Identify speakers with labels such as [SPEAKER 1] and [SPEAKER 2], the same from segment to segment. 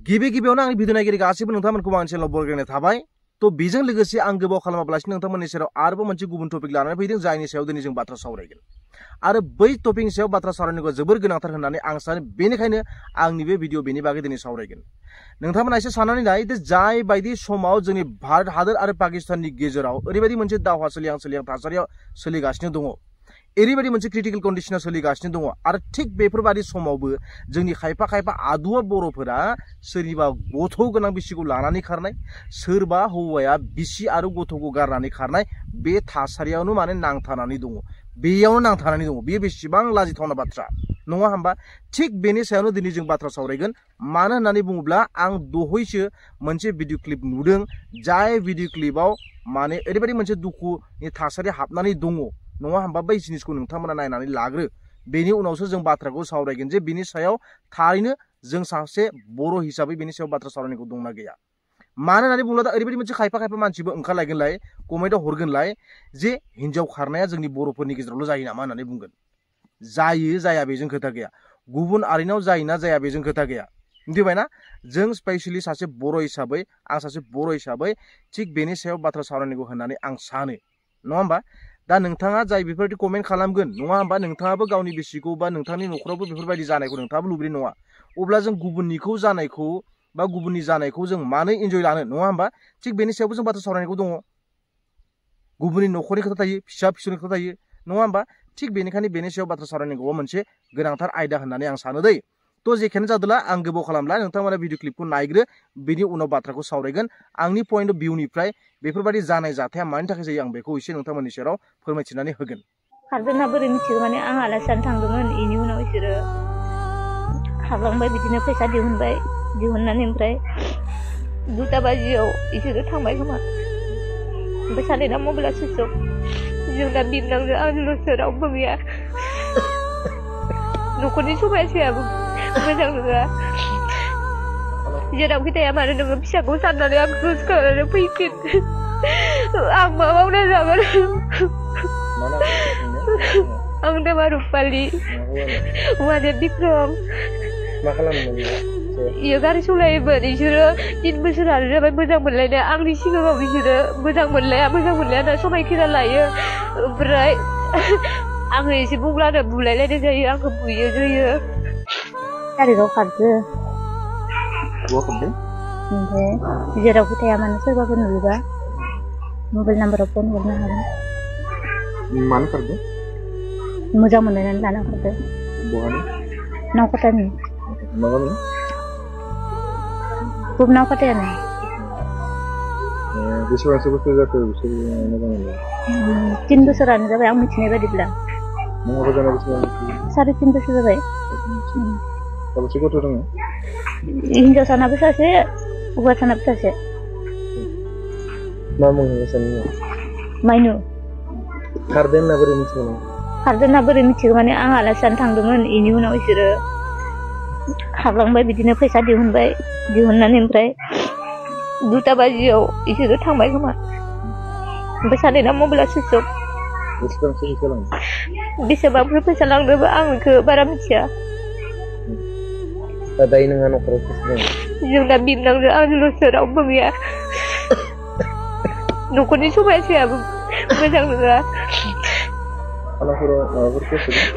[SPEAKER 1] गिबि गिबियावनो आंनि भिडिअ नायगिरि गासिबो नोंथांमोनखौ आंनि चेनेलाव बरायग्रोनाय थाबाय। तो बेजों लोगोसे आं गोबाव खालामाब्लासिनो नोंथांमोननि सेराव आरोबाव मोनसे गुबुन टपिक लानानै फैदों, जायनि सायाव दिनै जों बाथ्रा सावरायगोन। आरो बै टपिकनि सायाव बाथ्रा सावरायनायखौ जोबोर गोनांथार होननानै आं सानो, बेनिखायनो आंनि बे भिडिअ बेनि बागै दिनै सावरायगोन। नोंथांमोना एसे साननानै नाय, जाय बायदि समाव जोंनि भारत हादर आरो पाकिस्ताननि गेजेराव ओरैबायदि मोनसे दावहा सोलिहां थासारियाव सोलिगासिनो दङ, ओरैबायदि मोनसे क्रिटिकल कन्डिशनाव सोलिगासिनो दङ। आरो थिग बेफोरबायदि समावबो जोंनि खायफा आदुवा बर'फोरा सोरनिबा गथ' गोनां बिसिखौ लानानै खारनाय, सोरबा हौवाया बिसि आरो गथ'खौ गारनानै खारनाय, बे थासारियावनो माने नांथानानै दङ, बेयावनो नांथानानै दङ। बेयो बेसेबां लाजिथावना बाथ्रा नङा होमबा? थिग बेनि सायावनो दिनै जों बाथ्रा सावरायगोन। मानो होननानै बुङोब्ला आं दहायसो मोनसे भिडिअ क्लिप नुदों, जाय भिडिअ क्लिपाव माने ओरैबायदि मोनसे दुखुनि थासारि हाबनानै दङ नङा होमबा? बै जिनिसखौ नोंथांमोना नायनानै लाग्रो, बेनि उनावसो जों बाथ्राखौ सावरायगोन जे बिनि सायाव थारैनो जों सासे बर' हिसाबै बेनि सायाव बाथ्रा सावरायनायखौ दंना गैया। मानो होननानै बुङोब्ला दा ओरैबायदि मोनसे खायफा मानसिबो ओंखारलायगोनलाय, कमेन्टआव हरगोनलाय जे हिनजाव खारनाया जोंनि बर'फोरनि गेजेरावल' जायो नामा होननानै बुंगोन। जायो जाया बेजों खोथा गैया, गुबुन आरिनाव जायोना जाया बेजों खोथा गैया, मिथिबायना? जों स्पेसियेलि सासे बर' हिसाबै, आं सासे बर' हिसाबै थिग बेनि सायाव बाथ्रा सावरायनांगौ होननानै आं सानो, नङा होमबा? दा नोंथाङा जाय बेफोरबायदि कमेन्ट खालामगोन नङा होमबा, नोंथाङाबो गावनि बिसिखौ बा नोंथांनि न'खरावबो बेफोरबायदि जानायखौ नोंथाङाबो लुबैनाय नङा। अब्ला जों गुबुननिखौ जानायखौ बा गुबुननि जानायखौ जों मानो इन्जय लानो, नङा होमबा? थिग बेनि सायावबो जों बाथ्रा सावरायनायखौ दङ। गुबुननि न'खरनि खोथा थायो, फिसा फिसौनि खोथा थायो, नङा होमबा? थिग बेनिखायनो बेनि सायाव बाथ्रा सावरायनांगौआ मोनसे गोनांथार आयदा होननानै आं सानो दै। तो जेखियानो जादोला आं गोबाव खालामला, नोंथांमोना भिडिअ क्लिपखौ नायग्रो, बेनि उनाव बाथ्राखौ सावरायगोन। आंनि पइन्ट अफ भिउनिफ्राय बेफोरबायदि जानाय जाथाया मानि थाखाय जायो आं बेखौ एसे नोंथांमोननि सेराव फोरमायथिनानै होगोन।
[SPEAKER 2] खारदोंना बोरै मिथिगौ माने आं आलासि जानो थांदोंमोन, बेनि उनाव बिसोरो हाबलांबाय, बिदिनो फैसा दिहुनबाय, दिहुननानै ओमफ्राय 2टा बाजियाव बिसोरो थांबाय खोमा। ओमफ्राय सानैना मबाइला सुइस अफ, जों दा बिबनांजों आंजोंल'सो, रावबो गैया। न'खरनि समायसायाबो मोजां नङा, जेरावखि थाया मानो नोङो फिसाखौ साननानै आंखौ गोसोखांनानै फैफिन। आं मा मावना जागोन? आं नामा रुपालि, हौवाया बिक्रम।
[SPEAKER 1] मा खालामोमोन?
[SPEAKER 2] इयो गारि सलायोमोन। बिसोरो 3 बोसोरानो जाबाय मोजां मोनलायनाय। आंनि सिगाङाव बिसोरो मोजां मोनलाया होनना समायखिरा लायो। ओमफ्राय आङो एसे बुंब्लानो बुलायलायनाय जायो, आंखौ बुयो जोयो। तारिगाव खारदो, ओमफ्राय जेरावखि थाया मानो सोरबाफोर नुयोबा मबाइल नाम्बाराव फन हरनो हागोन।
[SPEAKER 1] मानो खारदो?
[SPEAKER 2] मोजां मोनलायनानै लाना खारदो।
[SPEAKER 1] बहानि?
[SPEAKER 2] नावकाटानि।
[SPEAKER 1] माबानि?
[SPEAKER 2] नावकाटायानो।
[SPEAKER 1] बेसेबांसो बोसोर जाखो बिसोर मोजां मोनलाय?
[SPEAKER 2] 3 बोसोरानो जाबाय आं मिथिनाय बायदिब्ला।
[SPEAKER 1] नोंहाबो जानाय बेसेबां?
[SPEAKER 2] 3.5 बोसोर जाबाय।
[SPEAKER 1] साबेसे गथ' दङ?
[SPEAKER 2] हिनजावसानाबो सासे, हौवासानाबो सासे।
[SPEAKER 1] मा मुं होनगासिनो?
[SPEAKER 2] माइनु।
[SPEAKER 1] खारदों होनना बोरै मिथिगौ?
[SPEAKER 2] खारदों होनना बोरै मिथिगौ माने आं आलासि जानो थांदोंमोन, बेनि उनाव बिसोरो हाबलांबाय, बिदिनो फैसा दिहुनबाय, दिहुननानै ओमफ्राय 2टा बाजियाव बिसोरो थांबाय खोमा। ओमफ्राय सानैना मबाइला सुइस अफ।
[SPEAKER 1] बेसेबांसो फैसा लांदों?
[SPEAKER 2] बेसेबांफोर फैसा लांदोंबो आं बेखौ बारा मिथिया।
[SPEAKER 1] दायो नोंहा न'खराव फैसा दङ?
[SPEAKER 2] जों दा बिबनांजों आंजोंल'सो, रावबो गैया। न'खरनि समायसायाबो मोजां नङा।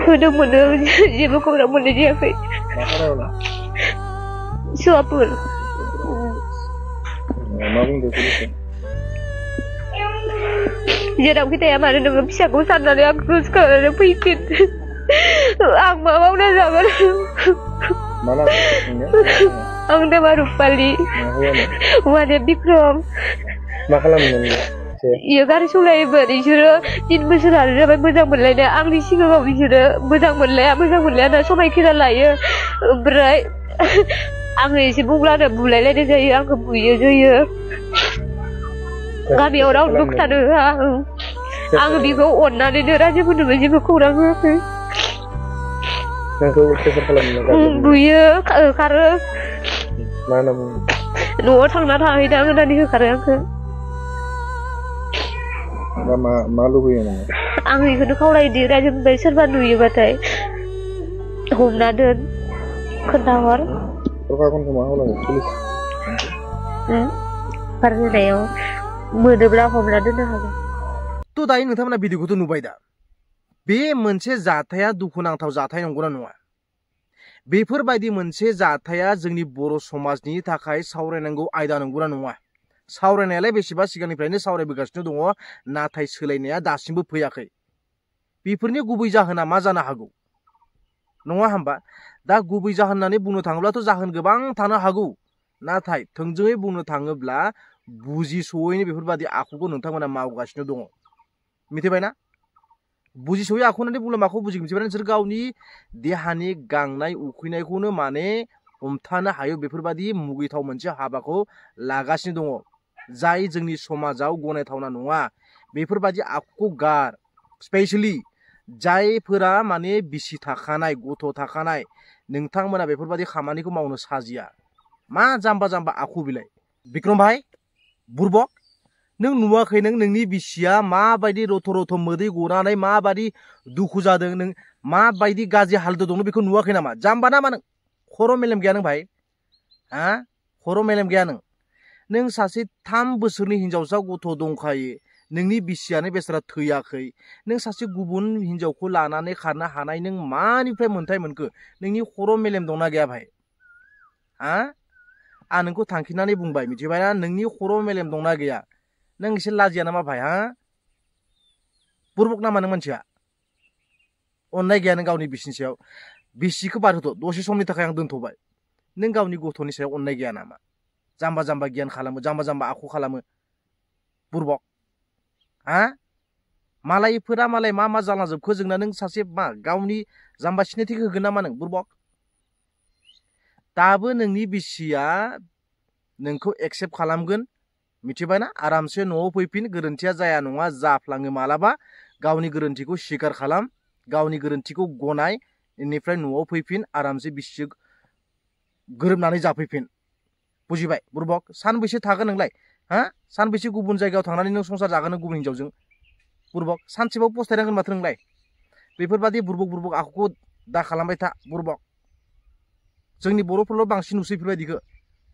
[SPEAKER 2] होदोंमोन, जेबो खौरां मोननाय जायाखै। सुवापुर।
[SPEAKER 1] मा बुंदों पुलिसआ?
[SPEAKER 2] जेरावखि थाया मानो नोङो फिसाखौ साननानै आंखौ गोसोखांनानै फैफिन। आं मा मावना जागोन? आं नामा रुपालि, हौवाया बिक्रम।
[SPEAKER 1] मा खालामोमोन?
[SPEAKER 2] इयो गारि सलायोमोन। बिसोरो 3 बोसोरानो जाबाय मोजां मोनलायनाय। आंनि सिगाङाव बिसोरो मोजां मोनलाया होनना समायखिरा लायो। ओमफ्राय आङो एसे बुंब्लानो बुलायलायनाय जायो, आंखौ बुयो जोयो। गामियाव रावबो खोथानो होआ। आङो बेखौ अननानैनो रायजोफोरनोबो जेबो खौरां होआखै। बुयो, होखारो। न'आव थांना थाहैदां होननानै होखारो आंखौ।
[SPEAKER 1] मा लुबैयो नोङो?
[SPEAKER 2] आं बेखौनो खावलायोदि रायजोनिफ्राय सोरबा नुयोबाथाय हमना दोन, खोन्थाहर।
[SPEAKER 3] गथ'खाखौनो खोमा हलाङो पुलिस
[SPEAKER 2] फारसेयाव मोनोब्ला हमना दोननो हागोन
[SPEAKER 1] तो दायो नोंथांमोना भिडिअखौथ' नुबाय दा बे मोनसे जाथाया दुखुनांथाव जाथाय नंगौना नङा बेफोरबायदि मोनसे जाथाया जोंनि बर' समाजनि थाखाय सावरायनांगौ आयदा नंगौना नङा सावरायनायालाय बेसेबा सिगांनिफ्रायनो सावरायबोगासिनो दङ नाथाय सोलायनाया दासिमबो फैयाखै बेफोरनि गुबै जाहोना मा जानो हागौ नङा होमबा दा गुबै जाहोन होननानै बुंनो थाङोब्लाथ' जाहोन गोबां थानो हागौ नाथाय थोंजोङै बुंनो थाङोब्ला बुजिस'यैनो बेफोरबायदि आखुखौ नोंथांमोना मावगासिनो दङ मिथिबायना बुजिस'यै आखु होननानै बुंब्ला माखौ बुजिगोन मिथिबाय नोंसोर गावनि देहानि गांनाय उखैनायखौनो माने हमथानो हायो बेफोरबायदि मुगैथाव मोनसे हाबाखौ लागासिनो दङ जाय जोंनि समाजाव गनायथावना नङा बेफोरबायदि आखुखौ गार स्पेशली जायफोरा माने बिसि थाखानाय गथ' थाखानाय नोंथांमोना बेफोरबायदि खामानिखौ मावनो साजिया मा जाम्बा जाम्बा आखु बिलाय बिक्रम भाई बुरबक नों नुवाखै नोंनि बिसिया माबायदि रथ' रथ' मोदै गनानै माबायदि दुखु जादों नों माबायदि गाज्रि हालोदाव दं बेखौ नुवाखै नामा जाम्बा नामा नों खर' मेलेम गैया नों भाई हा खर' मेलेम गैया नों सासे 3 बोसोरनि हिनजावसा गथ' दंखायो नोंनि बिसियानो बेसारा थैयाखै नों सासे गुबुन हिनजावखौ लानानै खारनो हानाय नों मानिफ्राय मोन्थाय मोनखो नोंनि खर' मेलेम दंना गैया भाई हा आं नोंखौ थांखिनानै बुंबाय मिथिबायना नोंनि खर' मेलेम दंना गैया नों एसे लाजिया नामा भाई हा बुरबक नामा नों मानसिया अननाय गैया नों गावनि बिसिनि सायाव बिसिखौ बारहोथ' दसे समनि थाखाय आं दोनथ'बाय नों गावनि गथ'नि सायाव अननाय गैया नामा जाम्बा जाम्बा गियान खालामो जाम्बा जाम्बा आखु खालामो बुरबक हा मालायफोरा मालाय मा जालांजोबखो जोंना नों सासे मा गावनि जाम्बा सिनायथिखौ होगोन नामा नों बुरबक दाबो नोंनि बिसिया नोंखौ एक्सेप्ट खालामगोन मिथिबायना आरामसे न'आव फैफिन गोरोन्थिया जाया नङा जाफ्लाङो मालाबा गावनि गोरोन्थिखौ स्वीकार खालाम गावनि गोरोन्थिखौ गनाय इनिफ्राय न'आव फैफिन आरामसे बिसिजों गोरोबनानै जाफैफिन बुजिबाय बुरबक सानबैसे थागोन नोंलाय हा सानबैसे गुबुन जायगायाव थांनानै नों संसार जागोन नों गुबुन हिनजावजों बुरबक सानसेबाबो पस्थायनांगोन माथो नोंलाय बेफोरबायदि बुरबक आखुखौ दा खालामबाय था बुरबक जोंनि बर'फोरल' बांसिन नुसै बेफोरबायदिखौ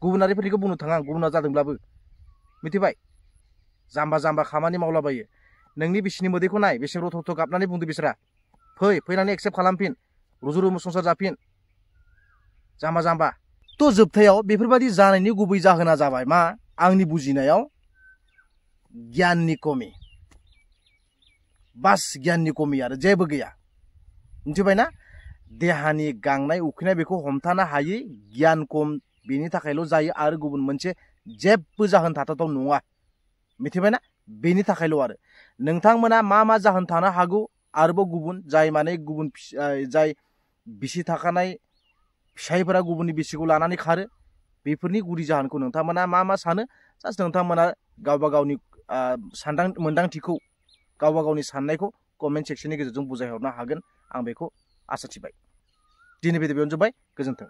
[SPEAKER 1] गुबुनारिफोरनिखौ बुंनो थाङा गुबुना जादोंब्लाबो मिथिबाय जाम्बा जाम्बा खामानि मावलाबायो नोंनि बिसिनि मोदैखौ नाय बेसे रथ' रथ' गाबनानै बुंदो बिसोरा फैनानै एक्सेप्ट खालामफिन रुजु रुमु संसार जाफिन जाम्बा जाम्बा थ' जोबथायाव बेफोरबायदि जानायनि गुबै जाहोना जाबाय मा आंनि बुजिनायाव गियाननि कमि बास गियाननि कमि आरो जेबो गैया मिथिबायना देहानि गांनाय उखैनाय बेखौ हमथानो हायै गियान खम बेनि थाखायल' जायो आरो गुबुन मोनसे जेबो जाहोन थाथावथाव नङा मिथिबायना बेनि थाखायल' आरो नोंथांमोना मा जाहोन थानो हागौ आरोबाव गुबुन जाय माने गुबुन जाय बिसि थाखानाय फिसायफोरा गुबुननि बिसिखौ लानानै खारो बेफोरनि गुदि जाहोनखौ नोंथांमोना मा सानो जास्ट नोंथांमोना गावबा गावनि मोन्दांथिखौ गावबा गावनि साननायखौ कमेन्ट सेक्सननि गेजेरजों बुजायहरनो हागोन आं बेखौ आसा थिबाय दिनै भिडिअ बेयावनो जोब्बाय गोजोन्थों।